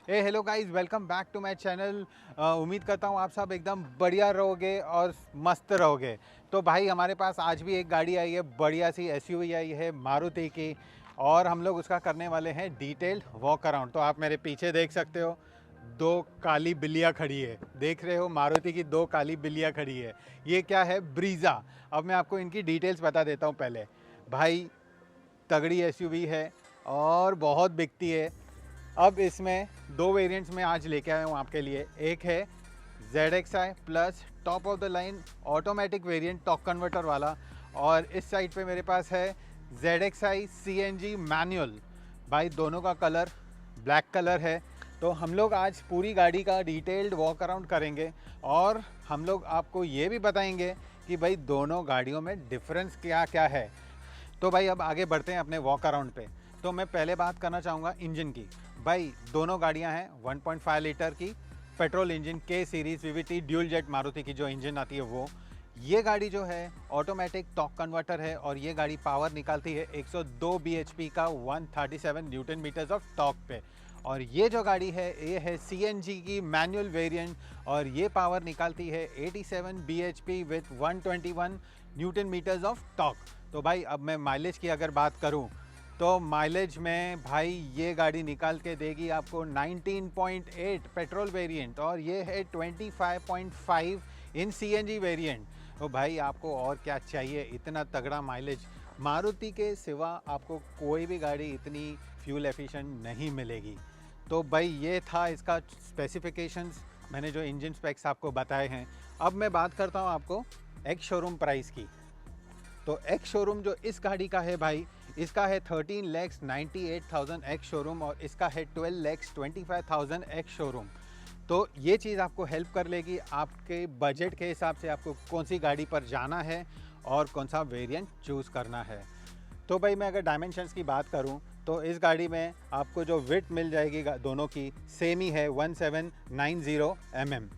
Hello guys, welcome back to my channel. उम्मीद करता हूँ आप सब एकदम बढ़िया रहोगे और मस्त रहोगे। तो भाई हमारे पास आज भी एक गाड़ी आई है, बढ़िया सी एसयूवी आई है मारुति की, और हम लोग उसका करने वाले हैं डिटेल्ड वॉक अराउंड। तो आप मेरे पीछे देख सकते हो, दो काली बिल्लियाँ खड़ी है। देख रहे हो, मारुति की दो काली बिल्लियाँ खड़ी है। ये क्या है? ब्रीज़ा। अब मैं आपको इनकी डिटेल्स बता देता हूँ पहले। भाई तगड़ी एसयूवी है और बहुत बिकती है। अब इसमें दो वेरिएंट्स में आज लेके आया हूँ आपके लिए। एक है ZXi plus top of the line automatic variant talk converter वाला, और इस साइड पे मेरे पास है ZXi CNG मैनुअल। भाई दोनों का कलर ब्लैक कलर है। तो हम लोग आज पूरी गाड़ी का डिटेल्ड वॉक अराउंड करेंगे और हम लोग आपको ये भी बताएंगे कि भाई दोनों गाड़ियों में डिफरेंस क्या क्या है। तो भाई अब आगे बढ़ते हैं अपने वॉक अराउंड पे। तो मैं पहले बात करना चाहूँगा इंजन की। भाई दोनों गाड़ियाँ हैं 1.5 लीटर की पेट्रोल इंजन के series VVT dual jet Maruti की जो इंजन आती है वो। ये गाड़ी जो है ऑटोमेटिक टॉक कन्वर्टर है और ये गाड़ी पावर निकालती है 102 bhp का 137 न्यूटन मीटर्स ऑफ टॉक पे। और ये जो गाड़ी है ये है CNG की मैनुअल वेरिएंट और ये पावर निकालती है 87 bhp with 121 newton meters of torque. तो भाई अब मैं माइलेज की अगर बात करूं तो माइलेज में भाई ये गाड़ी निकाल के देगी आपको 19.8 पेट्रोल वेरिएंट और ये है 25.5 इन CNG वेरिएंट। तो भाई आपको और क्या चाहिए? इतना तगड़ा माइलेज मारुति के सिवा आपको कोई भी गाड़ी इतनी फ्यूल एफिशिएंट नहीं मिलेगी। तो भाई ये था इसका स्पेसिफिकेशंस, मैंने जो इंजन स्पेक्स आपको बताए हैं। अब मैं बात करता हूँ आपको एक्स शोरूम प्राइस की। तो एक्स शोरूम जो इस गाड़ी का है भाई, इसका है 13,98,000 एक्स शोरूम और इसका है 12,25,000 एक्स शोरूम। तो ये चीज़ आपको हेल्प कर लेगी आपके बजट के हिसाब से आपको कौन सी गाड़ी पर जाना है और कौन सा वेरिएंट चूज़ करना है। तो भाई मैं अगर डायमेंशंस की बात करूं तो इस गाड़ी में आपको जो विड्थ मिल जाएगी दोनों की सेम ही है 1790 mm।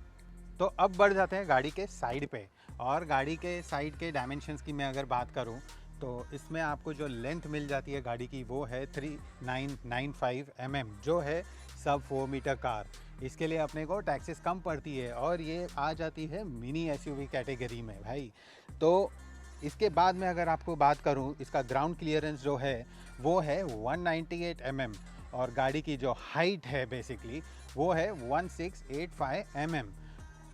तो अब बढ़ जाते हैं गाड़ी के साइड पे। और गाड़ी के साइड के डायमेंशंस की मैं अगर बात करूं तो इसमें आपको जो लेंथ मिल जाती है गाड़ी की वो है 3995 mm, जो है सब 4 मीटर कार। इसके लिए अपने को टैक्सेस कम पड़ती है और ये आ जाती है मिनी एसयूवी कैटेगरी में भाई। तो इसके बाद में अगर आपको बात करूं, इसका ग्राउंड क्लियरेंस जो है वो है 198 mm और गाड़ी की जो हाइट है बेसिकली वो है 1685 mm।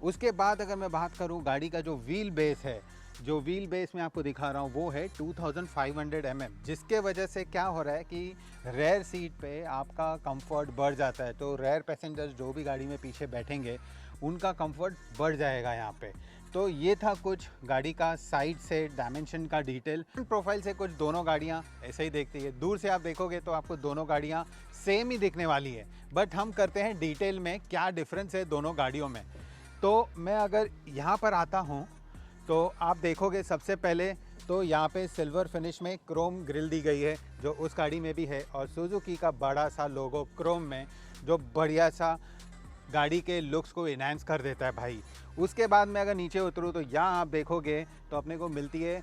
उसके बाद अगर मैं बात करूं गाड़ी का जो व्हील बेस है, जो व्हील बेस मैं आपको दिखा रहा हूं वो है 2500 mm, जिसके वजह से क्या हो रहा है कि रेयर सीट पे आपका कंफर्ट बढ़ जाता है। तो रेयर पैसेंजर्स जो भी गाड़ी में पीछे बैठेंगे उनका कंफर्ट बढ़ जाएगा यहाँ पे। तो ये था कुछ गाड़ी का साइड से डायमेंशन का डिटेल। प्रोफाइल से कुछ दोनों गाड़ियाँ ऐसे ही देखती है, दूर से आप देखोगे तो आपको दोनों गाड़ियाँ सेम ही दिखने वाली है, बट हम करते हैं डिटेल में क्या डिफरेंस है दोनों गाड़ियों में। तो मैं अगर यहाँ पर आता हूँ तो आप देखोगे सबसे पहले तो यहाँ पे सिल्वर फिनिश में क्रोम ग्रिल दी गई है जो उस गाड़ी में भी है, और सुजुकी का बड़ा सा लोगो क्रोम में जो बढ़िया सा गाड़ी के लुक्स को इनहेंस कर देता है भाई। उसके बाद मैं अगर नीचे उतरूँ तो यहाँ आप देखोगे तो अपने को मिलती है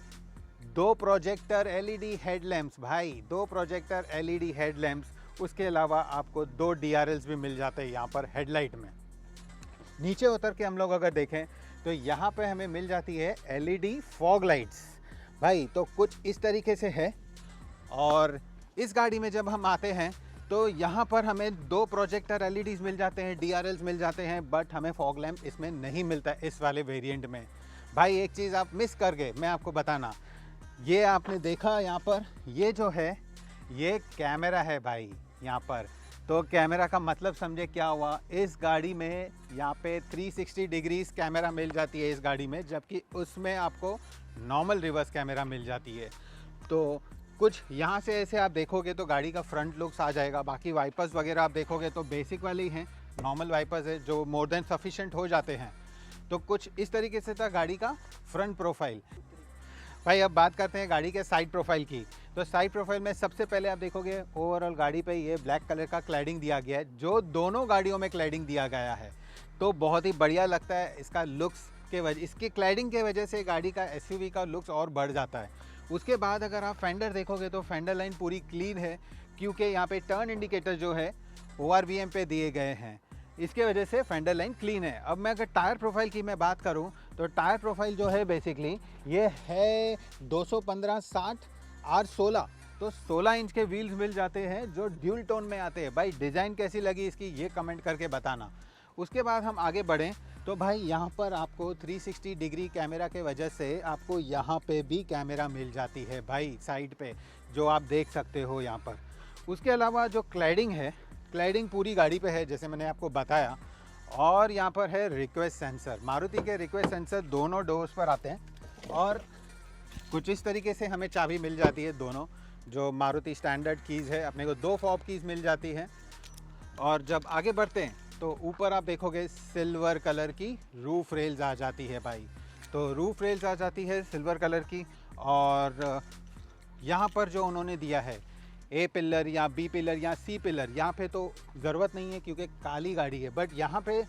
दो प्रोजेक्टर LED हेडलैम्प्स भाई, दो प्रोजेक्टर LED हेडलैम्प्स। उसके अलावा आपको दो DRLs भी मिल जाते हैं यहाँ पर हेडलाइट में। नीचे उतर के हम लोग अगर देखें तो यहाँ पे हमें मिल जाती है LED फॉग लाइट्स भाई। तो कुछ इस तरीके से है। और इस गाड़ी में जब हम आते हैं तो यहाँ पर हमें दो प्रोजेक्टर LEDs मिल जाते हैं, DRLs मिल जाते हैं, बट हमें फॉग लैम्प इसमें नहीं मिलता है इस वाले वेरिएंट में। भाई एक चीज़ आप मिस कर गए, मैं आपको बताना। ये आपने देखा यहाँ पर, ये जो है ये कैमरा है भाई यहाँ पर। तो कैमरा का मतलब समझे क्या हुआ? इस गाड़ी में यहाँ पे 360 डिग्रीज कैमरा मिल जाती है इस गाड़ी में, जबकि उसमें आपको नॉर्मल रिवर्स कैमरा मिल जाती है। तो कुछ यहाँ से ऐसे आप देखोगे तो गाड़ी का फ्रंट लुक्स आ जाएगा। बाकी वाइपर्स वगैरह आप देखोगे तो बेसिक वाले ही हैं, नॉर्मल वाइपर्स है जो मोर देन सफिशेंट हो जाते हैं। तो कुछ इस तरीके से था गाड़ी का फ्रंट प्रोफाइल। भाई अब बात करते हैं गाड़ी के साइड प्रोफाइल की। तो साइड प्रोफाइल में सबसे पहले आप देखोगे ओवरऑल गाड़ी पे ये ब्लैक कलर का क्लैडिंग दिया गया है, जो दोनों गाड़ियों में क्लैडिंग दिया गया है। तो बहुत ही बढ़िया लगता है इसका लुक्स के वजह, इसकी क्लैडिंग के वजह से गाड़ी का एसयूवी का लुक्स और बढ़ जाता है। उसके बाद अगर आप फेंडर देखोगे तो फेंडर लाइन पूरी क्लीन है, क्योंकि यहाँ पे टर्न इंडिकेटर जो है ORVM पे दिए गए हैं, इसके वजह से फेंडर लाइन क्लीन है। अब मैं अगर टायर प्रोफाइल की मैं बात करूं तो टायर प्रोफाइल जो है बेसिकली ये है 215/60 R16, तो 16 इंच के व्हील्स मिल जाते हैं जो ड्यूल टोन में आते हैं। भाई डिज़ाइन कैसी लगी इसकी ये कमेंट करके बताना। उसके बाद हम आगे बढ़ें तो भाई यहाँ पर आपको 360 डिग्री कैमरा के वजह से आपको यहाँ पे भी कैमरा मिल जाती है भाई साइड पे, जो आप देख सकते हो यहाँ पर। उसके अलावा जो क्लैडिंग है, क्लैडिंग पूरी गाड़ी पे है जैसे मैंने आपको बताया। और यहाँ पर है रिक्वेस्ट सेंसर, मारुति के रिक्वेस्ट सेंसर दोनों डोर्स पर आते हैं और कुछ इस तरीके से हमें चाबी मिल जाती है दोनों। जो मारुति स्टैंडर्ड कीज़ है अपने को 2 फॉब कीज़ मिल जाती है। और जब आगे बढ़ते हैं तो ऊपर आप देखोगे सिल्वर कलर की रूफ रेल्स आ जाती है भाई, तो रूफ रेल्स आ जाती है सिल्वर कलर की। और यहाँ पर जो उन्होंने दिया है A पिलर या B पिलर या C पिलर, यहाँ पे तो ज़रूरत नहीं है क्योंकि काली गाड़ी है, बट यहाँ पे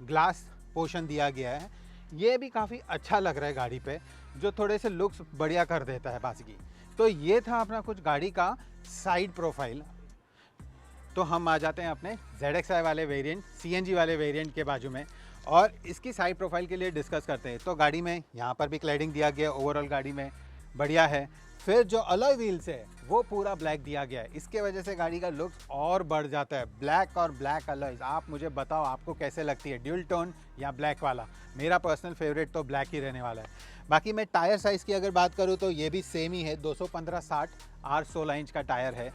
ग्लास पोर्शन दिया गया है। ये भी काफ़ी अच्छा लग रहा है गाड़ी पे, जो थोड़े से लुक्स बढ़िया कर देता है बाकी। तो ये था अपना कुछ गाड़ी का साइड प्रोफाइल। तो हम आ जाते हैं अपने ZXi वाले वेरिएंट, CNG वाले वेरिएंट के बाजू में, और इसकी साइड प्रोफाइल के लिए डिस्कस करते हैं। तो गाड़ी में यहाँ पर भी क्लैडिंग दिया गया, ओवरऑल गाड़ी में बढ़िया है। फिर जो अलॉय व्हील्स है वो पूरा ब्लैक दिया गया है, इसके वजह से गाड़ी का लुक और बढ़ जाता है। ब्लैक और ब्लैक अलॉयज, आप मुझे बताओ आपको कैसे लगती है, ड्यूल टोन या ब्लैक वाला? मेरा पर्सनल फेवरेट तो ब्लैक ही रहने वाला है। बाकी मैं टायर साइज़ की अगर बात करूँ तो ये भी सेम ही है, 215/60 R16 इंच का टायर है।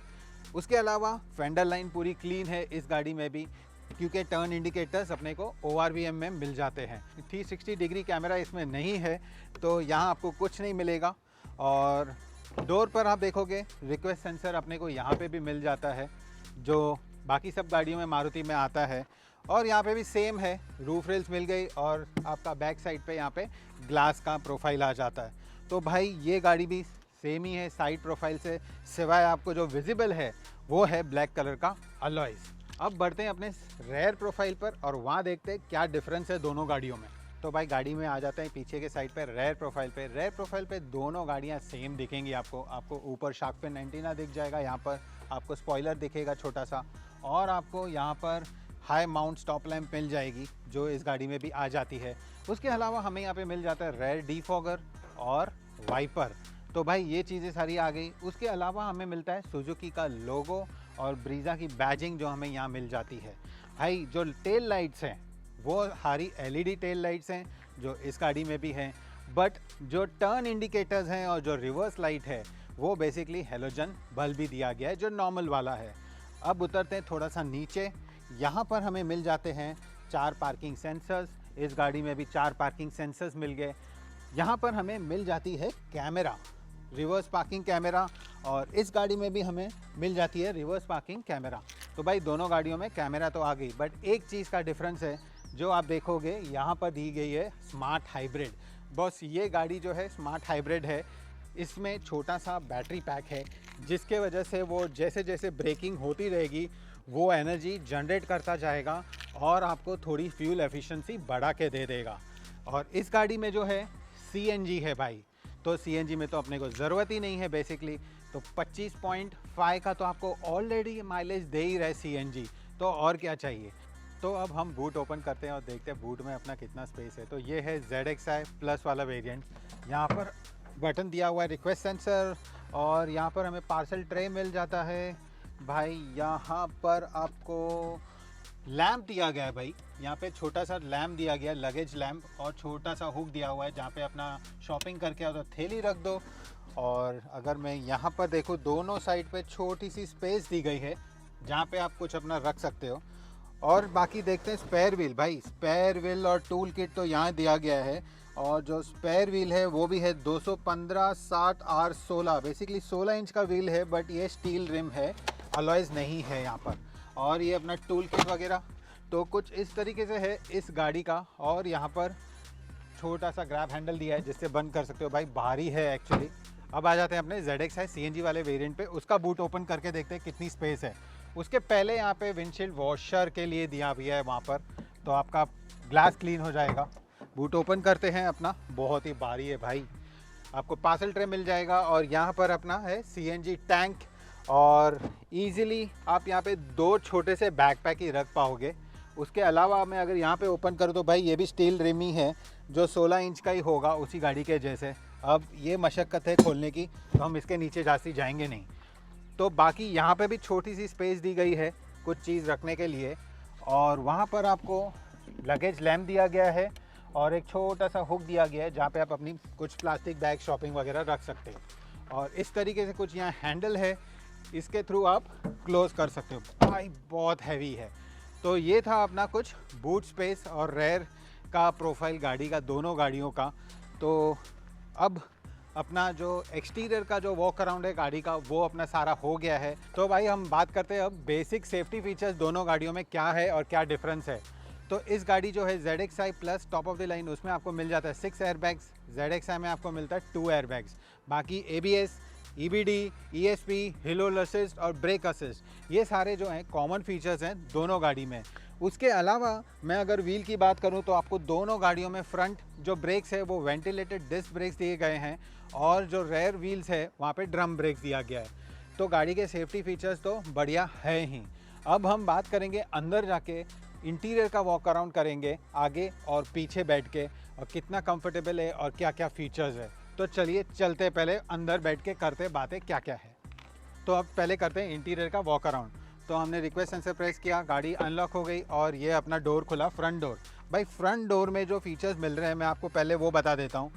उसके अलावा फेंडर लाइन पूरी क्लीन है इस गाड़ी में भी, क्योंकि टर्न इंडिकेटर्स अपने को ORVM में मिल जाते हैं। 360 डिग्री कैमरा इसमें नहीं है तो यहाँ आपको कुछ नहीं मिलेगा। और डोर पर आप देखोगे रिक्वेस्ट सेंसर अपने को यहाँ पे भी मिल जाता है, जो बाकी सब गाड़ियों में मारुति में आता है। और यहाँ पे भी सेम है, रूफ रेल्स मिल गई और आपका बैक साइड पे यहाँ पे ग्लास का प्रोफाइल आ जाता है। तो भाई ये गाड़ी भी सेम ही है साइड प्रोफाइल से, सिवाय आपको जो विजिबल है वो है ब्लैक कलर का अलॉयज़। अब बढ़ते हैं अपने रेयर प्रोफाइल पर और वहाँ देखते हैं क्या डिफरेंस है दोनों गाड़ियों में। तो भाई गाड़ी में आ जाते हैं पीछे के साइड पे रेयर प्रोफाइल पे। रेयर प्रोफाइल पे दोनों गाड़ियाँ सेम दिखेंगी आपको ऊपर शार्क फिन एंटीना दिख जाएगा, यहाँ पर आपको स्पॉइलर दिखेगा छोटा सा, और आपको यहाँ पर हाई माउंट स्टॉप लैम्प मिल जाएगी जो इस गाड़ी में भी आ जाती है। उसके अलावा हमें यहाँ पे मिल जाता है रेयर डिफॉगर और वाइपर। तो भाई ये चीज़ें सारी आ गई। उसके अलावा हमें मिलता है सुजुकी का लोगो और ब्रीज़ा की बैजिंग जो हमें यहाँ मिल जाती है। भाई जो टेल लाइट्स हैं वो सारी LED टेल लाइट्स हैं जो इस गाड़ी में भी हैं, बट जो टर्न इंडिकेटर्स हैं और जो रिवर्स लाइट है वो बेसिकली हेलोजन बल्ब भी दिया गया है जो नॉर्मल वाला है। अब उतरते हैं थोड़ा सा नीचे, यहाँ पर हमें मिल जाते हैं 4 पार्किंग सेंसर्स। इस गाड़ी में भी 4 पार्किंग सेंसर्स मिल गए। यहाँ पर हमें मिल जाती है कैमरा, रिवर्स पार्किंग कैमरा, और इस गाड़ी में भी हमें मिल जाती है रिवर्स पार्किंग कैमरा। तो भाई दोनों गाड़ियों में कैमरा तो आ गई, बट एक चीज़ का डिफरेंस है जो आप देखोगे यहाँ पर दी गई है स्मार्ट हाइब्रिड। बस ये गाड़ी जो है स्मार्ट हाइब्रिड है, इसमें छोटा सा बैटरी पैक है जिसके वजह से वो जैसे जैसे ब्रेकिंग होती रहेगी वो एनर्जी जनरेट करता जाएगा और आपको थोड़ी फ्यूल एफिशिएंसी बढ़ा के दे देगा। और इस गाड़ी में जो है CNG है भाई, तो CNG में तो अपने को ज़रूरत ही नहीं है बेसिकली। तो 25.5 का तो आपको ऑलरेडी माइलेज दे ही रहा है CNG, तो और क्या चाहिए। तो अब हम बूट ओपन करते हैं और देखते हैं बूट में अपना कितना स्पेस है। तो ये है ZXi प्लस वाला वेरिएंट। यहाँ पर बटन दिया हुआ है रिक्वेस्ट सेंसर, और यहाँ पर हमें पार्सल ट्रे मिल जाता है भाई। यहाँ पर आपको लैम्प दिया गया है भाई, यहाँ पे छोटा सा लैम्प दिया गया है, लगेज लैम्प, और छोटा सा हुक दिया हुआ है जहाँ पे अपना शॉपिंग करके आओ तो थैली रख दो। और अगर मैं यहाँ पर देखूँ दोनों साइड पे छोटी सी स्पेस दी गई है जहाँ पे आप कुछ अपना रख सकते हो। और बाकी देखते हैं स्पेयर व्हील। भाई स्पेयर व्हील और टूल किट तो यहाँ दिया गया है, और जो स्पेयर व्हील है वो भी है 215/60 R16। बेसिकली 16 इंच का व्हील है, बट ये स्टील रिम है, अलॉयज़ नहीं है यहाँ पर। और ये अपना टूल किट वगैरह तो कुछ इस तरीके से है इस गाड़ी का। और यहाँ पर छोटा सा ग्रैब हैंडल दिया है जिससे बंद कर सकते हो। भाई भारी है एक्चुअली। अब आ जाते हैं अपने ZXi CNG वाले वेरिएंट पे, उसका बूट ओपन करके देखते हैं कितनी स्पेस है। उसके पहले यहाँ पे विंडशील्ड वॉशर के लिए दिया भी है वहाँ पर, तो आपका ग्लास क्लीन हो जाएगा। बूट ओपन करते हैं अपना, बहुत ही भारी है भाई। आपको पार्सल ट्रे मिल जाएगा, और यहाँ पर अपना है CNG टैंक, और इजीली आप यहाँ पे 2 छोटे से बैकपैक ही रख पाओगे। उसके अलावा मैं अगर यहाँ पे ओपन करूँ तो भाई ये भी स्टील रिम ही है जो 16 इंच का ही होगा उसी गाड़ी के जैसे। अब ये मशक्क़त है खोलने की, तो हम इसके नीचे जाती जाएंगे नहीं। तो बाकी यहाँ पे भी छोटी सी स्पेस दी गई है कुछ चीज़ रखने के लिए, और वहाँ पर आपको लगेज लैम्प दिया गया है और एक छोटा सा हुक दिया गया है जहाँ पे आप अपनी कुछ प्लास्टिक बैग शॉपिंग वगैरह रख सकते हो। और इस तरीके से कुछ यहाँ हैंडल है, इसके थ्रू आप क्लोज़ कर सकते हो। भाई बहुत हैवी है। तो ये था अपना कुछ बूट स्पेस और रेयर का प्रोफाइल गाड़ी का, दोनों गाड़ियों का। तो अब अपना जो एक्सटीरियर का जो वॉक अराउंड है गाड़ी का वो अपना सारा हो गया है। तो भाई हम बात करते हैं अब बेसिक सेफ्टी फीचर्स दोनों गाड़ियों में क्या है और क्या डिफरेंस है। तो इस गाड़ी जो है ZXi plus top of the line, उसमें आपको मिल जाता है 6 एयरबैग्स। ZXi में आपको मिलता है 2 एयरबैग्स। बाकी ABS, EBD, ESP, हिल असिस्ट और ब्रेक असिस्ट, ये सारे जो हैं कॉमन फीचर्स हैं दोनों गाड़ी में। उसके अलावा मैं अगर व्हील की बात करूं तो आपको दोनों गाड़ियों में फ्रंट जो ब्रेक्स है वो वेंटिलेटेड डिस्क ब्रेक्स दिए गए हैं, और जो रेयर व्हील्स है वहाँ पे ड्रम ब्रेक्स दिया गया है। तो गाड़ी के सेफ्टी फीचर्स तो बढ़िया है ही। अब हम बात करेंगे अंदर जाके, इंटीरियर का वॉक अराउंड करेंगे आगे और पीछे बैठ के, और कितना कंफर्टेबल है और क्या क्या फीचर्स है। तो चलिए चलते, पहले अंदर बैठ के करते बातें क्या क्या है। तो अब पहले करते हैं इंटीरियर का वॉक अराउंड। तो हमने रिक्वेस्ट सेंसर प्रेस किया, गाड़ी अनलॉक हो गई और ये अपना डोर खुला, फ्रंट डोर। भाई फ्रंट डोर में जो फीचर्स मिल रहे हैं मैं आपको पहले वो बता देता हूँ।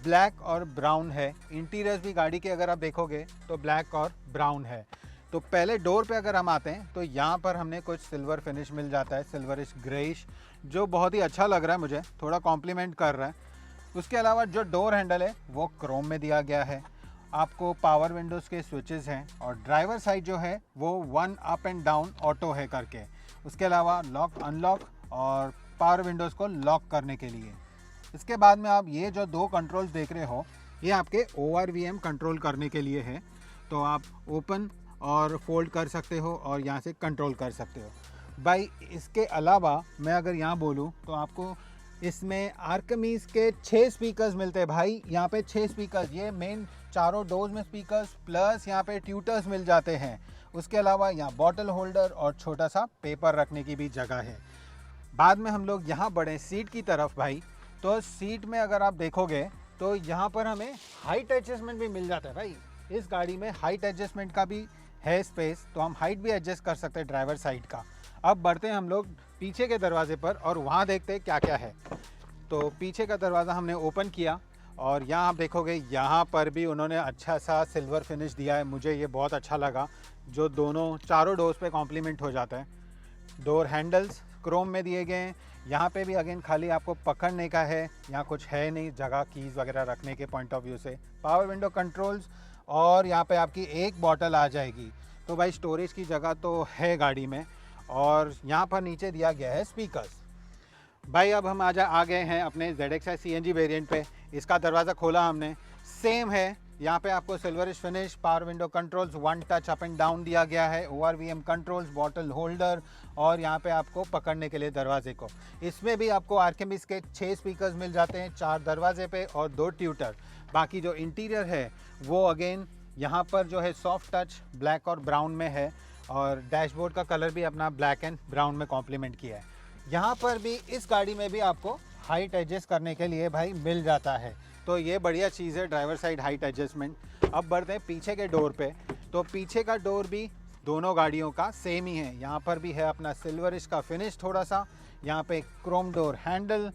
ब्लैक और ब्राउन है, इंटीरियर्स भी गाड़ी के अगर आप देखोगे तो ब्लैक और ब्राउन है। तो पहले डोर पे अगर हम आते हैं तो यहाँ पर हमने कुछ सिल्वर फिनिश मिल जाता है, सिल्वरिश ग्रेइश, जो बहुत ही अच्छा लग रहा है, मुझे थोड़ा कॉम्प्लीमेंट कर रहा है। उसके अलावा जो डोर हैंडल है वो क्रोम में दिया गया है। आपको पावर विंडोज़ के स्विचेस हैं, और ड्राइवर साइड जो है वो 1 अप एंड डाउन ऑटो है करके। उसके अलावा लॉक अनलॉक और पावर विंडोज़ को लॉक करने के लिए। इसके बाद में आप ये जो 2 कंट्रोल्स देख रहे हो, ये आपके ORVM कंट्रोल करने के लिए है। तो आप ओपन और फोल्ड कर सकते हो और यहाँ से कंट्रोल कर सकते हो। भाई इसके अलावा मैं अगर यहाँ बोलूँ तो आपको इसमें आर्कमीज के 6 स्पीकर्स मिलते हैं। भाई यहाँ पे 6 स्पीकर्स, ये मेन चारों डोर्स में स्पीकर्स, प्लस यहाँ पे ट्यूटर्स मिल जाते हैं। उसके अलावा यहाँ बॉटल होल्डर और छोटा सा पेपर रखने की भी जगह है। बाद में हम लोग यहाँ बढ़े सीट की तरफ। भाई तो सीट में अगर आप देखोगे तो यहाँ पर हमें हाइट एडजस्टमेंट भी मिल जाता है। भाई इस गाड़ी में हाइट एडजस्टमेंट का भी है स्पेस, तो हम हाइट भी एडजस्ट कर सकते हैं ड्राइवर साइड का। अब बढ़ते हैं हम लोग पीछे के दरवाजे पर और वहाँ देखते हैं क्या क्या है। तो पीछे का दरवाज़ा हमने ओपन किया और यहाँ आप देखोगे यहाँ पर भी उन्होंने अच्छा सा सिल्वर फिनिश दिया है, मुझे ये बहुत अच्छा लगा, जो दोनों चारों डोर्स पे कॉम्प्लीमेंट हो जाता है। डोर हैंडल्स क्रोम में दिए गए हैं। यहाँ पे भी अगेन खाली आपको पकड़ने का है, यहाँ कुछ है नहीं जगह कीज़ वगैरह रखने के पॉइंट ऑफ व्यू से। पावर विंडो कंट्रोल्स, और यहाँ पे आपकी एक बॉटल आ जाएगी। तो भाई स्टोरेज की जगह तो है गाड़ी में। और यहाँ पर नीचे दिया गया है स्पीकर्स। भाई अब हम आ गए हैं अपने ZXi CNG वेरिएंट पे। इसका दरवाज़ा खोला हमने, सेम है, यहाँ पे आपको silverish finish, power window controls, 1 touch up and down दिया गया है, ORVM कंट्रोल्स, बॉटल होल्डर, और यहाँ पे आपको पकड़ने के लिए दरवाजे को। इसमें भी आपको आर्केमिस के 6 स्पीकर्स मिल जाते हैं, 4 दरवाजे पे और 2 ट्यूटर। बाकी जो इंटीरियर है वो अगेन यहाँ पर जो है सॉफ्ट टच ब्लैक और ब्राउन में है, और डैशबोर्ड का कलर भी अपना ब्लैक एंड ब्राउन में कॉम्प्लीमेंट किया है। यहाँ पर भी इस गाड़ी में भी आपको हाइट एडजस्ट करने के लिए भाई मिल जाता है, तो ये बढ़िया चीज़ है ड्राइवर साइड हाइट एडजस्टमेंट। अब बढ़ते हैं पीछे के डोर पे। तो पीछे का डोर भी दोनों गाड़ियों का सेम ही है, यहाँ पर भी है अपना सिल्वरिश का फिनिश थोड़ा सा, यहाँ पे क्रोम डोर हैंडल,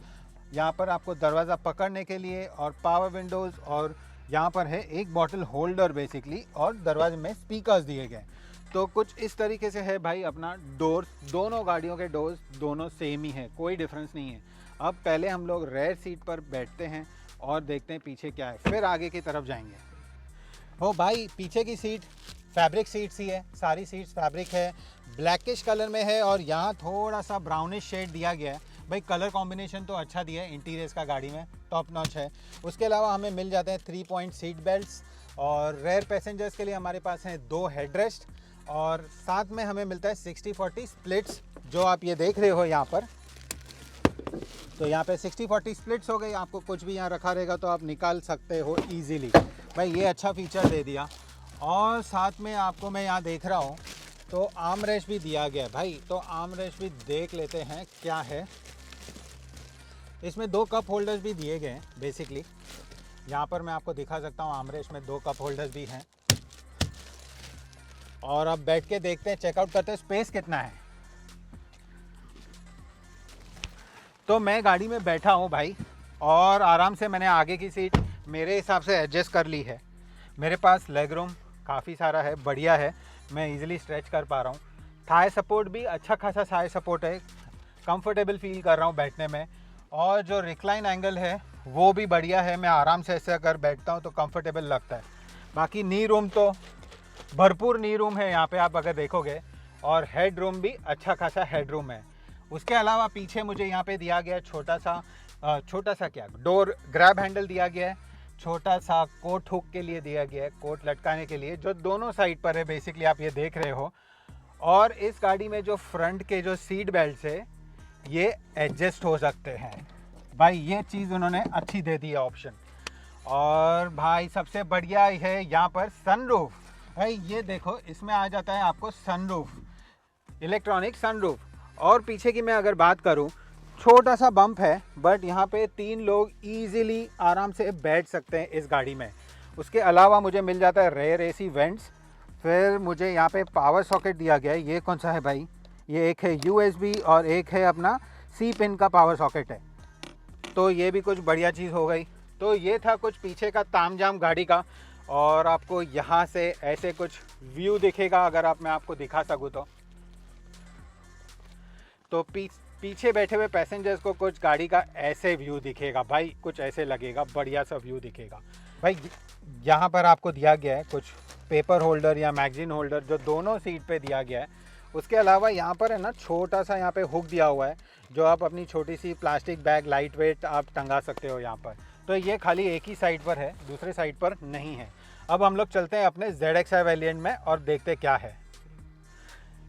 यहाँ पर आपको दरवाज़ा पकड़ने के लिए, और पावर विंडोज़, और यहाँ पर है एक बॉटल होल्डर बेसिकली, और दरवाजे में स्पीकर्स दिए गए। तो कुछ इस तरीके से है भाई अपना डोर्स, दोनों गाड़ियों के डोर्स दोनों सेम ही है, कोई डिफरेंस नहीं है। अब पहले हम लोग रेयर सीट पर बैठते हैं और देखते हैं पीछे क्या है, फिर आगे की तरफ जाएंगे। हो भाई पीछे की सीट फैब्रिक सीट्स ही है, सारी सीट्स फैब्रिक है, ब्लैकिश कलर में है, और यहाँ थोड़ा सा ब्राउनिश शेड दिया गया है। भाई कलर कॉम्बिनेशन तो अच्छा दिया है, इंटीरियर्स का गाड़ी में टॉप नॉच है। उसके अलावा हमें मिल जाते हैं 3 पॉइंट सीट बेल्ट्स, और रेयर पैसेंजर्स के लिए हमारे पास हैं 2 हेडरेस्ट, और साथ में हमें मिलता है 60-40 स्प्लिट्स, जो आप ये देख रहे हो यहाँ पर। तो यहाँ पे 60-40 स्प्लिट्स हो गई, आपको कुछ भी यहाँ रखा रहेगा तो आप निकाल सकते हो इजीली। भाई ये अच्छा फीचर दे दिया। और साथ में आपको मैं यहाँ देख रहा हूँ तो आर्म रेस्ट भी दिया गया है भाई। तो आर्म रेस्ट भी देख लेते हैं क्या है। इसमें 2 कप होल्डर्स भी दिए गए हैं बेसिकली। यहाँ पर मैं आपको दिखा सकता हूँ आर्म रेस्ट में 2 कप होल्डर्स भी हैं। और अब बैठ के देखते हैं, चेकआउट करते हैं स्पेस कितना है। तो मैं गाड़ी में बैठा हूँ भाई और आराम से मैंने आगे की सीट मेरे हिसाब से एडजस्ट कर ली है। मेरे पास लेग रूम काफ़ी सारा है, बढ़िया है, मैं इजीली स्ट्रेच कर पा रहा हूँ। थाई सपोर्ट भी अच्छा खासा थाई सपोर्ट है, कंफर्टेबल फील कर रहा हूँ बैठने में। और जो रिक्लाइन एंगल है वो भी बढ़िया है, मैं आराम से ऐसे अगर बैठता हूँ तो कंफर्टेबल लगता है। बाकी नी रूम तो भरपूर नी रूम है यहाँ पे आप अगर देखोगे, और हेड रूम भी अच्छा खासा हेड रूम है। उसके अलावा पीछे मुझे यहाँ पे दिया गया छोटा सा क्या डोर ग्रैब हैंडल दिया गया है, छोटा सा कोट हुक के लिए दिया गया है, कोट लटकाने के लिए, जो दोनों साइड पर है बेसिकली आप ये देख रहे हो। और इस गाड़ी में जो फ्रंट के जो सीट बेल्ट है ये एडजस्ट हो सकते हैं भाई, ये चीज़ उन्होंने अच्छी दे दी है ऑप्शन। और भाई सबसे बढ़िया है यहाँ पर सनरूफ। भाई ये देखो, इसमें आ जाता है आपको सनरूफ, इलेक्ट्रॉनिक सनरूफ। और पीछे की मैं अगर बात करूँ, छोटा सा बम्प है बट यहाँ पे 3 लोग इजीली आराम से बैठ सकते हैं इस गाड़ी में। उसके अलावा मुझे मिल जाता है रेयर एसी वेंट्स। फिर मुझे यहाँ पे पावर सॉकेट दिया गया है। ये कौन सा है भाई? ये एक है USB और एक है अपना C पिन का पावर सॉकेट है। तो ये भी कुछ बढ़िया चीज़ हो गई। तो ये था कुछ पीछे का तामझाम गाड़ी का। और आपको यहाँ से ऐसे कुछ व्यू दिखेगा, अगर मैं आपको दिखा सकूँ तो पीछे बैठे हुए पैसेंजर्स को कुछ गाड़ी का ऐसे व्यू दिखेगा भाई, कुछ ऐसे लगेगा, बढ़िया सा व्यू दिखेगा भाई। यहाँ पर आपको दिया गया है कुछ पेपर होल्डर या मैगजीन होल्डर, जो दोनों सीट पे दिया गया है। उसके अलावा यहाँ पर है ना छोटा सा यहाँ पे हुक दिया हुआ है, जो आप अपनी छोटी सी प्लास्टिक बैग लाइट वेट आप टंगा सकते हो यहाँ पर। तो ये खाली एक ही साइड पर है, दूसरे साइड पर नहीं है। अब हम लोग चलते हैं अपने ZXi वेरिएंट में और देखते क्या है।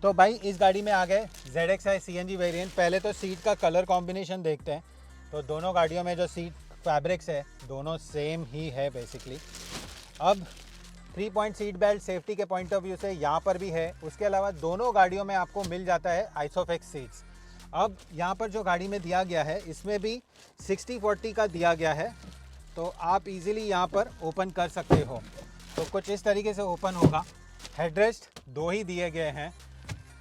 तो भाई इस गाड़ी में आ गए ZXi CNG वेरिएंट। पहले तो सीट का कलर कॉम्बिनेशन देखते हैं। तो दोनों गाड़ियों में जो सीट फैब्रिक्स है दोनों सेम ही है बेसिकली। अब 3 पॉइंट सीट बेल्ट सेफ्टी के पॉइंट ऑफ व्यू से यहाँ पर भी है। उसके अलावा दोनों गाड़ियों में आपको मिल जाता है आइसोफिक्स सीट्स। अब यहाँ पर जो गाड़ी में दिया गया है इसमें भी 60-40 का दिया गया है, तो आप इजीली यहाँ पर ओपन कर सकते हो। तो कुछ इस तरीके से ओपन होगा। हेडरेस्ट 2 ही दिए गए हैं,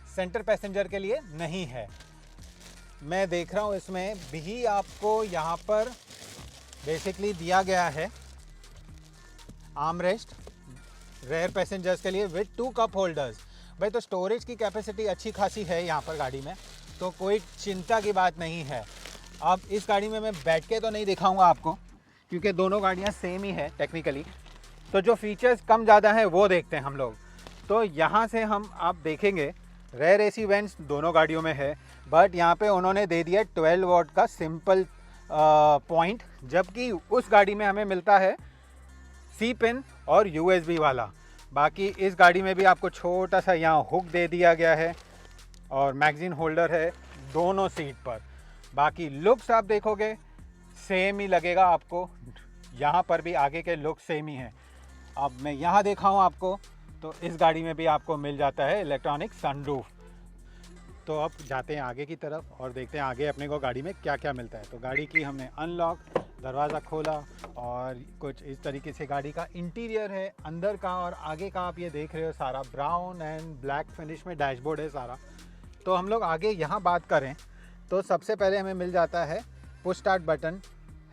सेंटर पैसेंजर के लिए नहीं है। मैं देख रहा हूँ इसमें भी आपको यहाँ पर बेसिकली दिया गया है आर्मरेस्ट रेयर पैसेंजर्स के लिए विद 2 कप होल्डर्स। भाई तो स्टोरेज की कैपेसिटी अच्छी खासी है यहाँ पर गाड़ी में, तो कोई चिंता की बात नहीं है। अब इस गाड़ी में मैं बैठ के तो नहीं दिखाऊंगा आपको, क्योंकि दोनों गाड़ियाँ सेम ही है टेक्निकली। तो जो फीचर्स कम ज़्यादा हैं वो देखते हैं हम लोग। तो यहाँ से हम आप देखेंगे रेयर एसी वेंट्स दोनों गाड़ियों में है, बट यहाँ पे उन्होंने दे दिया 12 वॉट का सिंपल पॉइंट, जबकि उस गाड़ी में हमें मिलता है C पिन और USB वाला। बाकी इस गाड़ी में भी आपको छोटा सा यहाँ हुक दे दिया गया है और मैगजीन होल्डर है दोनों सीट पर। बाकी लुक्स आप देखोगे सेम ही लगेगा आपको, यहाँ पर भी आगे के लुक सेम ही हैं। अब मैं यहाँ दिखाऊँ आपको, तो इस गाड़ी में भी आपको मिल जाता है इलेक्ट्रॉनिक सनरूफ। तो अब जाते हैं आगे की तरफ और देखते हैं आगे अपने को गाड़ी में क्या क्या मिलता है। तो गाड़ी की हमने अनलॉक, दरवाज़ा खोला और कुछ इस तरीके से गाड़ी का इंटीरियर है। अंदर का और आगे का आप ये देख रहे हो सारा ब्राउन एंड ब्लैक फिनिश में डैशबोर्ड है सारा। तो हम लोग आगे यहाँ बात करें तो सबसे पहले हमें मिल जाता है push start button,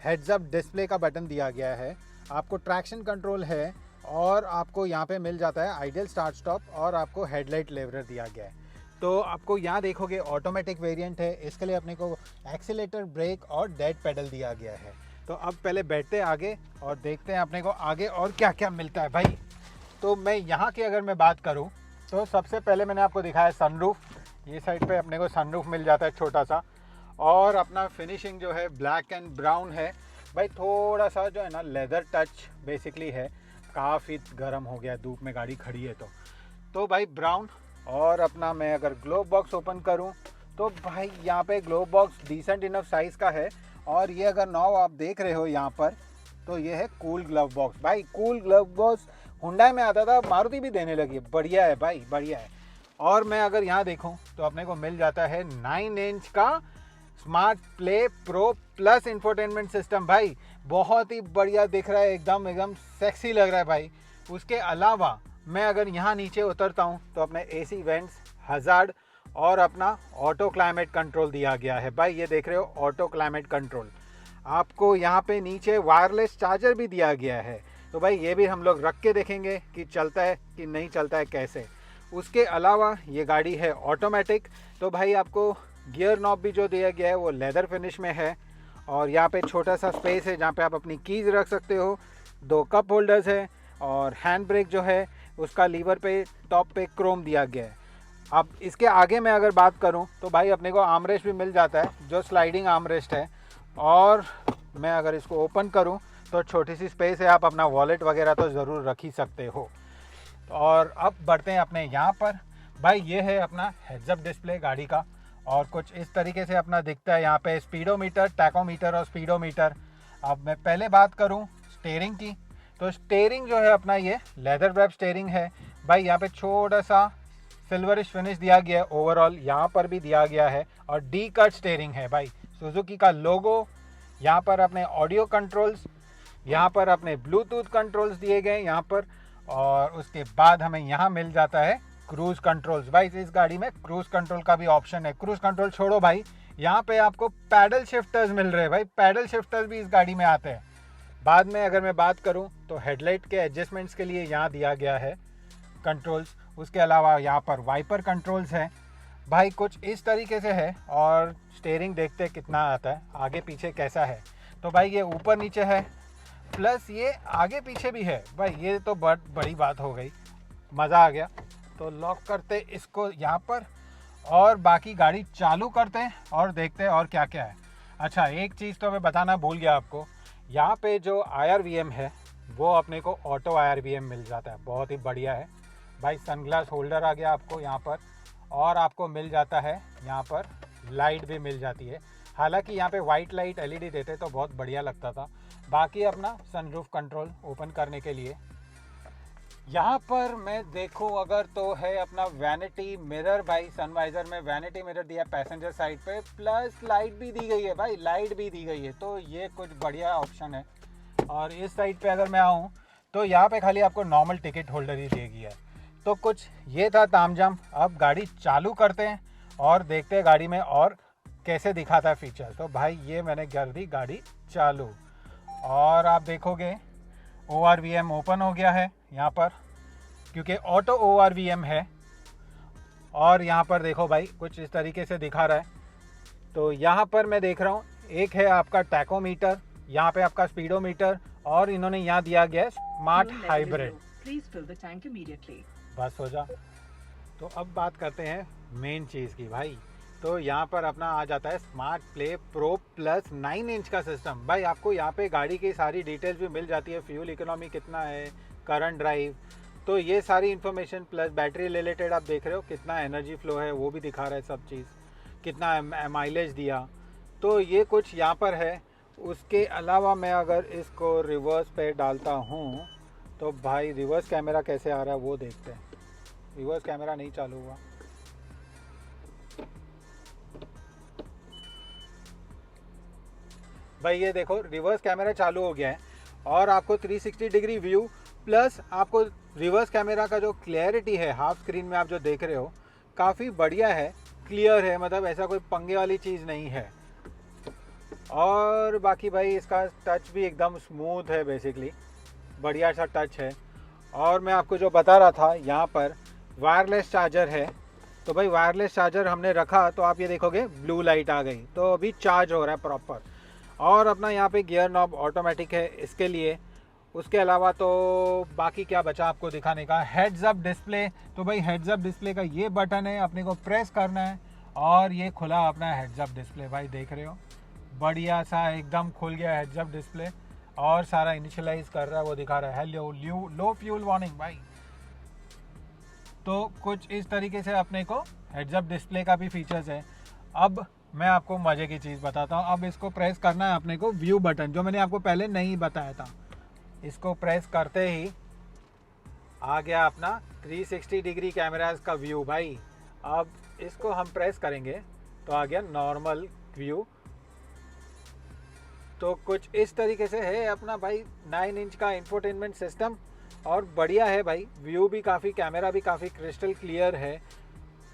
heads up display का बटन दिया गया है, आपको ट्रैक्शन कंट्रोल है और आपको यहाँ पे मिल जाता है आइडियल स्टार्ट स्टॉप और आपको हेडलाइट लेवलर दिया गया है। तो आपको यहाँ देखोगे ऑटोमेटिक वेरिएंट है, इसके लिए अपने को एक्सीलेटर, ब्रेक और डेड पेडल दिया गया है। तो अब पहले बैठते हैं आगे और देखते हैं अपने को आगे और क्या क्या मिलता है भाई। तो मैं यहाँ की अगर मैं बात करूँ तो सबसे पहले मैंने आपको दिखाया सनरूफ। ये साइड पे अपने को सनरूफ मिल जाता है छोटा सा, और अपना फिनिशिंग जो है ब्लैक एंड ब्राउन है भाई। थोड़ा सा जो है ना लेदर टच बेसिकली है, काफ़ी गर्म हो गया, धूप में गाड़ी खड़ी है तो भाई ब्राउन। और अपना मैं अगर ग्लोव बॉक्स ओपन करूं तो भाई यहाँ पे glove box decent enough size का है। और ये अगर नॉब आप देख रहे हो यहाँ पर, तो ये है कूल ग्लव बॉक्स। भाई कूल ग्लव बॉक्स हुंडई में आता था, मारुति भी देने लगी है। बढ़िया है भाई, बढ़िया है। और मैं अगर यहाँ देखूँ तो अपने को मिल जाता है 9 इंच का smart play pro plus infotainment system. भाई बहुत ही बढ़िया दिख रहा है, एकदम एकदम सेक्सी लग रहा है भाई। उसके अलावा मैं अगर यहाँ नीचे उतरता हूँ तो अपने एसी वेंट्स, हजार्ड और अपना ऑटो क्लाइमेट कंट्रोल दिया गया है। भाई ये देख रहे हो ऑटो क्लाइमेट कंट्रोल। आपको यहाँ पे नीचे वायरलेस चार्जर भी दिया गया है। तो भाई ये भी हम लोग रख के देखेंगे कि चलता है कि नहीं चलता है कैसे। उसके अलावा ये गाड़ी है ऑटोमेटिक, तो भाई आपको गियर नॉब भी जो दिया गया है वो लेदर फिनिश में है। और यहाँ पे छोटा सा स्पेस है जहाँ पे आप अपनी कीज़ रख सकते हो। 2 कप होल्डर्स है और हैंड ब्रेक जो है उसका लीवर पे टॉप पे क्रोम दिया गया है। अब इसके आगे मैं अगर बात करूं तो भाई अपने को आर्मरेस्ट भी मिल जाता है जो स्लाइडिंग आर्मरेस्ट है। और मैं अगर इसको ओपन करूं तो छोटी सी स्पेस है, आप अपना वॉलेट वगैरह तो ज़रूर रख ही सकते हो। और अब बढ़ते हैं अपने यहाँ पर। भाई ये है अपना हेड्स अप डिस्प्ले गाड़ी का, और कुछ इस तरीके से अपना दिखता है यहाँ पे स्पीडोमीटर, टैकोमीटर और स्पीडोमीटर। अब मैं पहले बात करूँ स्टीयरिंग की, तो स्टीयरिंग जो है अपना ये लेदर रैप स्टीयरिंग है। भाई यहाँ पे छोटा सा सिल्वरिश फिनिश दिया गया है, ओवरऑल यहाँ पर भी दिया गया है। और डी कट स्टीयरिंग है भाई, सुजुकी का लोगो। यहाँ पर अपने ऑडियो कंट्रोल्स, यहाँ पर अपने ब्लूटूथ कंट्रोल्स दिए गए यहाँ पर। और उसके बाद हमें यहाँ मिल जाता है क्रूज़ कंट्रोल्स। भाई इस गाड़ी में क्रूज़ कंट्रोल का भी ऑप्शन है। क्रूज़ कंट्रोल छोड़ो भाई, यहाँ पे आपको पैडल शिफ्टर्स मिल रहे हैं। भाई पैडल शिफ्टर्स भी इस गाड़ी में आते हैं। बाद में अगर मैं बात करूँ तो हेडलाइट के एडजस्टमेंट्स के लिए यहाँ दिया गया है कंट्रोल्स। उसके अलावा यहाँ पर वाइपर कंट्रोल्स हैं। भाई कुछ इस तरीके से है। और स्टीयरिंग देखते कितना आता है, आगे पीछे कैसा है। तो भाई ये ऊपर नीचे है, प्लस ये आगे पीछे भी है। भाई ये तो बहुत बड़ी बात हो गई, मज़ा आ गया। तो लॉक करते इसको यहाँ पर और बाकी गाड़ी चालू करते हैं और देखते हैं और क्या क्या है। अच्छा एक चीज़ तो मैं बताना भूल गया आपको, यहाँ पे जो IRVM है वो अपने को ऑटो IRVM मिल जाता है, बहुत ही बढ़िया है। भाई सनग्लास होल्डर आ गया आपको यहाँ पर, और आपको मिल जाता है यहाँ पर लाइट भी मिल जाती है। हालांकि यहाँ पे वाइट लाइट LED देते तो बहुत बढ़िया लगता था। बाकी अपना सनरूफ कंट्रोल ओपन करने के लिए यहाँ पर मैं देखूँ अगर तो है अपना वैनिटी मिरर। भाई सनवाइज़र में वैनिटी मिरर दिया पैसेंजर साइड पे, प्लस लाइट भी दी गई है। भाई लाइट भी दी गई है, तो ये कुछ बढ़िया ऑप्शन है। और इस साइड पे अगर मैं आऊँ तो यहाँ पे खाली आपको नॉर्मल टिकट होल्डर ही दी गई है। तो कुछ ये था तामझाम। अब गाड़ी चालू करते हैं और देखते हैं गाड़ी में और कैसे दिखाता है फीचर। तो भाई ये मैंने कर दी गाड़ी चालू, और आप देखोगे ORVM ओपन हो गया है यहाँ पर, क्योंकि ऑटो ORVM है। और यहाँ पर देखो भाई कुछ इस तरीके से दिखा रहा है। तो यहाँ पर मैं देख रहा हूँ एक है आपका टैकोमीटर, यहाँ पे आपका स्पीडोमीटर, और इन्होंने यहाँ दिया गया है स्मार्ट हाइब्रिड। बस हो जा। तो अब बात करते हैं मेन चीज़ की भाई। तो यहाँ पर अपना आ जाता है smart play pro plus 9 inch का सिस्टम। भाई आपको यहाँ पे गाड़ी की सारी डिटेल्स भी मिल जाती है, फ्यूल इकोनॉमी कितना है, करंट ड्राइव, तो ये सारी इन्फॉर्मेशन, प्लस बैटरी रिलेटेड आप देख रहे हो कितना एनर्जी फ्लो है वो भी दिखा रहा है सब चीज़, कितना माइलेज दिया, तो ये कुछ यहाँ पर है। उसके अलावा मैं अगर इसको रिवर्स पे डालता हूँ तो भाई रिवर्स कैमरा कैसे आ रहा है वो देखते हैं। रिवर्स कैमरा नहीं चालू हुआ। भाई ये देखो रिवर्स कैमरा चालू हो गया है, और आपको 360 डिग्री व्यू, प्लस आपको रिवर्स कैमरा का जो क्लैरिटी है हाफ स्क्रीन में आप जो देख रहे हो काफ़ी बढ़िया है, क्लियर है, मतलब ऐसा कोई पंगे वाली चीज़ नहीं है। और बाकी भाई इसका टच भी एकदम स्मूथ है, बेसिकली बढ़िया सा टच है। और मैं आपको जो बता रहा था यहाँ पर वायरलेस चार्जर है। तो भाई वायरलेस चार्जर हमने रखा तो आप ये देखोगे ब्लू लाइट आ गई, तो अभी चार्ज हो रहा है प्रॉपर। और अपना यहाँ पे गियर नॉब ऑटोमेटिक है इसके लिए। उसके अलावा तो बाकी क्या बचा आपको दिखाने का, हेड्स अप डिस्प्ले। तो भाई हेड्स अप डिस्प्ले का ये बटन है, अपने को प्रेस करना है और ये खुला अपना हेड्स अप डिस्प्ले। भाई देख रहे हो बढ़िया सा एकदम खुल गया हेड्स अप डिस्प्ले, और सारा इनिशियलाइज कर रहा है वो दिखा रहा है हेलो लो फ्यूल वार्निंग भाई। तो कुछ इस तरीके से अपने को हेड्स अप डिस्प्ले का भी फीचर्स है। अब मैं आपको मज़े की चीज़ बताता हूँ। अब इसको प्रेस करना है अपने को व्यू बटन, जो मैंने आपको पहले नहीं बताया था। इसको प्रेस करते ही आ गया अपना 360 डिग्री कैमरास का व्यू भाई। अब इसको हम प्रेस करेंगे तो आ गया नॉर्मल व्यू। तो कुछ इस तरीके से है अपना भाई 9 इंच का इंफोटेनमेंट सिस्टम, और बढ़िया है भाई। व्यू भी काफ़ी, कैमरा भी काफ़ी क्रिस्टल क्लियर है,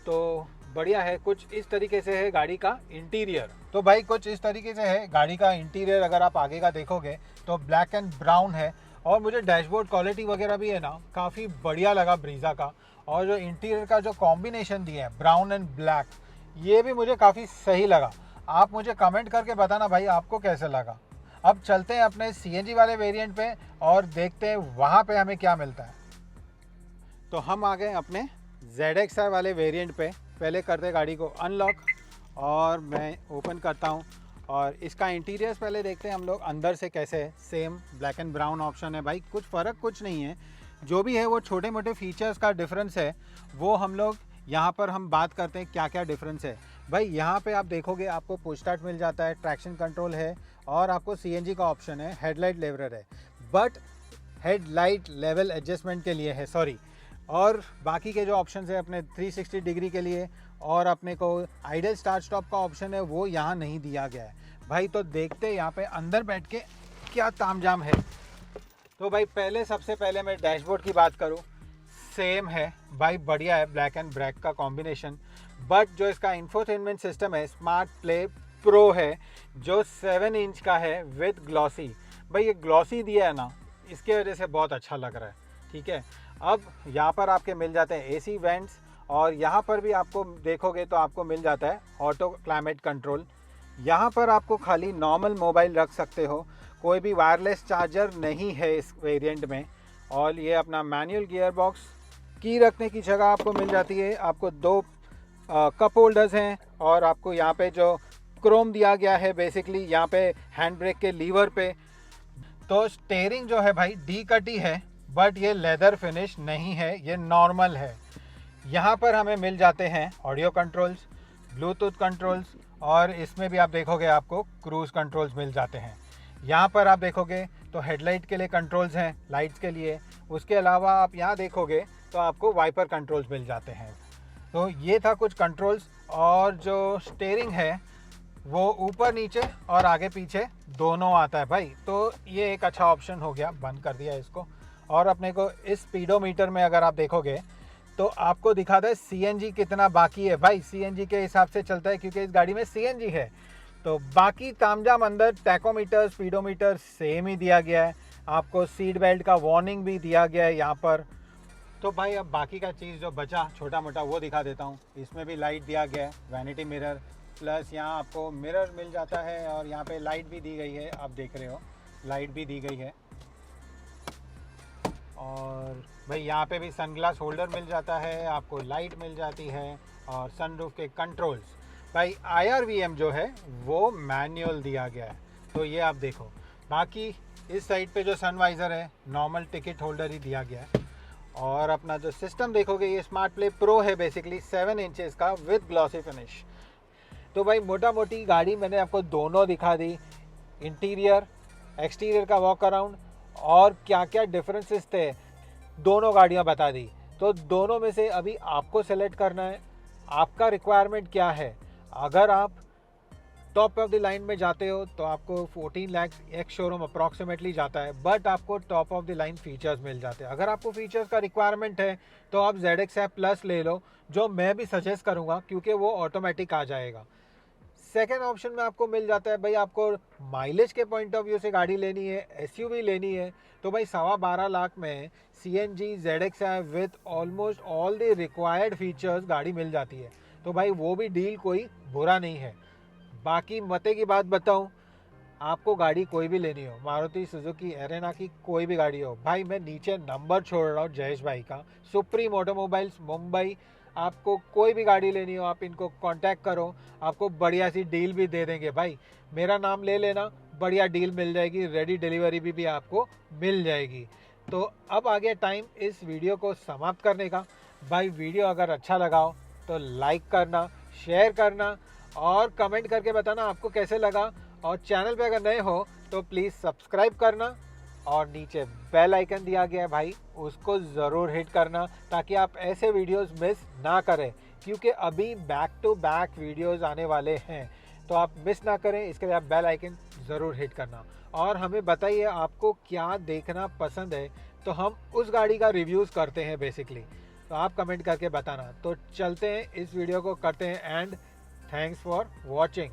तो बढ़िया है। कुछ इस तरीके से है गाड़ी का इंटीरियर। तो भाई कुछ इस तरीके से है गाड़ी का इंटीरियर। अगर आप आगे का देखोगे तो ब्लैक एंड ब्राउन है, और मुझे डैशबोर्ड क्वालिटी वगैरह भी है ना काफ़ी बढ़िया लगा ब्रीज़ा का। और जो इंटीरियर का जो कॉम्बिनेशन दिया है ब्राउन एंड ब्लैक, ये भी मुझे काफ़ी सही लगा। आप मुझे कमेंट करके बताना भाई आपको कैसे लगा। अब चलते हैं अपने सीएनजी वाले वेरिएंट पे और देखते हैं वहाँ पे हमें क्या मिलता है। तो हम आ गए अपने ZXi वाले वेरिएंट पे। पहले करते गाड़ी को अनलॉक और मैं ओपन करता हूँ, और इसका इंटीरियर्स पहले देखते हैं हम लोग अंदर से कैसे है। Same black and brown option है भाई, कुछ फ़र्क कुछ नहीं है। जो भी है वो छोटे मोटे फीचर्स का डिफरेंस है, वो हम लोग यहाँ पर हम बात करते हैं क्या क्या डिफरेंस है। भाई यहाँ पे आप देखोगे आपको पुश स्टार्ट मिल जाता है, ट्रैक्शन कंट्रोल है, और आपको सीएनजी का ऑप्शन है, हेडलाइट लेवलर है, बट हेडलाइट लेवल एडजस्टमेंट के लिए है, सॉरी। और बाकी के जो ऑप्शन है अपने 360 डिग्री के लिए, और अपने को आइडल स्टार्ट स्टॉप का ऑप्शन है, वो यहाँ नहीं दिया गया है भाई। तो देखते हैं यहाँ पे अंदर बैठ के क्या तामझाम है। तो भाई पहले सबसे पहले मैं डैशबोर्ड की बात करूँ, सेम है भाई, बढ़िया है, ब्लैक एंड ब्लैक का कॉम्बिनेशन। बट जो इसका इंफोटेनमेंट सिस्टम है स्मार्ट प्ले प्रो है, जो 7 इंच का है विद ग्लॉसी। भाई ये ग्लॉसी दिया है ना, इसके वजह से बहुत अच्छा लग रहा है, ठीक है। अब यहाँ पर आपके मिल जाते हैं एसी वेंट्स, और यहाँ पर भी आपको देखोगे तो आपको मिल जाता है ऑटो क्लाइमेट कंट्रोल। यहाँ पर आपको खाली नॉर्मल मोबाइल रख सकते हो, कोई भी वायरलेस चार्जर नहीं है इस वेरिएंट में। और ये अपना मैनुअल गियर बॉक्स, की रखने की जगह आपको मिल जाती है। आपको 2 कप होल्डर्स हैं, और आपको यहाँ पे जो क्रोम दिया गया है बेसिकली यहाँ पे हैंड ब्रेक के लीवर पे। तो स्टीयरिंग जो है भाई डी कटी है, बट ये लेदर फिनिश नहीं है, ये नॉर्मल है। यहाँ पर हमें मिल जाते हैं ऑडियो कंट्रोल्स, ब्लूटूथ कंट्रोल्स, और इसमें भी आप देखोगे आपको क्रूज कंट्रोल्स मिल जाते हैं। यहाँ पर आप देखोगे तो हेडलाइट के लिए कंट्रोल्स हैं, लाइट्स के लिए। उसके अलावा आप यहाँ देखोगे तो आपको वाइपर कंट्रोल्स मिल जाते हैं। तो ये था कुछ कंट्रोल्स। और जो स्टीयरिंग है वो ऊपर नीचे और आगे पीछे दोनों आता है भाई, तो ये एक अच्छा ऑप्शन हो गया, बंद कर दिया इसको। और अपने को इस स्पीडोमीटर में अगर आप देखोगे तो आपको दिखाता है सीएनजी कितना बाकी है भाई। सीएनजी के हिसाब से चलता है क्योंकि इस गाड़ी में सीएनजी है। तो बाकी तामझाम अंदर टैकोमीटर, स्पीडोमीटर सेम ही दिया गया है। आपको सीट बेल्ट का वार्निंग भी दिया गया है यहाँ पर। तो भाई अब बाकी का चीज़ जो बचा छोटा मोटा वो दिखा देता हूँ। इसमें भी लाइट दिया गया है, वैनिटी मिरर, प्लस यहाँ आपको मिरर मिल जाता है, और यहाँ पे लाइट भी दी गई है, आप देख रहे हो लाइट भी दी गई है। और भाई यहाँ पे भी सनग्लास होल्डर मिल जाता है, आपको लाइट मिल जाती है, और सनरूफ के कंट्रोल्स। भाई IRVM जो है वो मैनुअल दिया गया है, तो ये आप देखो। बाकी इस साइड पे जो सनवाइज़र है नॉर्मल टिकट होल्डर ही दिया गया है। और अपना जो सिस्टम देखोगे ये स्मार्ट प्ले प्रो है बेसिकली, 7 इंचेस का विद ग्लॉसी फिनिश। तो भाई मोटा मोटी गाड़ी मैंने आपको दोनों दिखा दी, इंटीरियर एक्सटीरियर का वॉक अराउंड, और क्या क्या डिफरेंसेस थे दोनों गाड़ियां बता दी। तो दोनों में से अभी आपको सेलेक्ट करना है, आपका रिक्वायरमेंट क्या है। अगर आप टॉप ऑफ द लाइन में जाते हो तो आपको 14 लाख एक्स शोरूम अप्रॉक्सीमेटली जाता है, बट आपको top of the line features मिल जाते हैं। अगर आपको फीचर्स का रिक्वायरमेंट है तो आप ZXi प्लस ले लो, जो मैं भी सजेस्ट करूंगा क्योंकि वो ऑटोमेटिक आ जाएगा। सेकेंड ऑप्शन में आपको मिल जाता है भाई, आपको माइलेज के पॉइंट ऑफ व्यू से गाड़ी लेनी है, SUV लेनी है, तो भाई 12.25 लाख में CNG ZXi with almost all the required features गाड़ी मिल जाती है। तो भाई वो भी डील कोई बुरा नहीं है। बाकी मते की बात बताऊं, आपको गाड़ी कोई भी लेनी हो, मारुति सुजुकी एरेना की कोई भी गाड़ी हो, भाई मैं नीचे नंबर छोड़ रहा हूँ जयेश भाई का, सुप्रीम ऑटोमोबाइल्स मुंबई। आपको कोई भी गाड़ी लेनी हो आप इनको कांटेक्ट करो, आपको बढ़िया सी डील भी दे देंगे भाई। मेरा नाम ले लेना, बढ़िया डील मिल जाएगी, रेडी डिलीवरी भी आपको मिल जाएगी। तो अब आ गया टाइम इस वीडियो को समाप्त करने का। भाई वीडियो अगर अच्छा लगा हो तो लाइक करना, शेयर करना, और कमेंट करके बताना आपको कैसे लगा। और चैनल पे अगर नए हो तो प्लीज़ सब्सक्राइब करना। और नीचे बेल आइकन दिया गया है भाई, उसको ज़रूर हिट करना ताकि आप ऐसे वीडियोस मिस ना करें, क्योंकि अभी बैक टू बैक वीडियोस आने वाले हैं। तो आप मिस ना करें, इसके लिए आप बेल आइकन ज़रूर हिट करना। और हमें बताइए आपको क्या देखना पसंद है, तो हम उस गाड़ी का रिव्यूज़ करते हैं बेसिकली। तो आप कमेंट करके बताना। तो चलते हैं, इस वीडियो को करते हैं एंड थैंक्स फॉर वॉचिंग।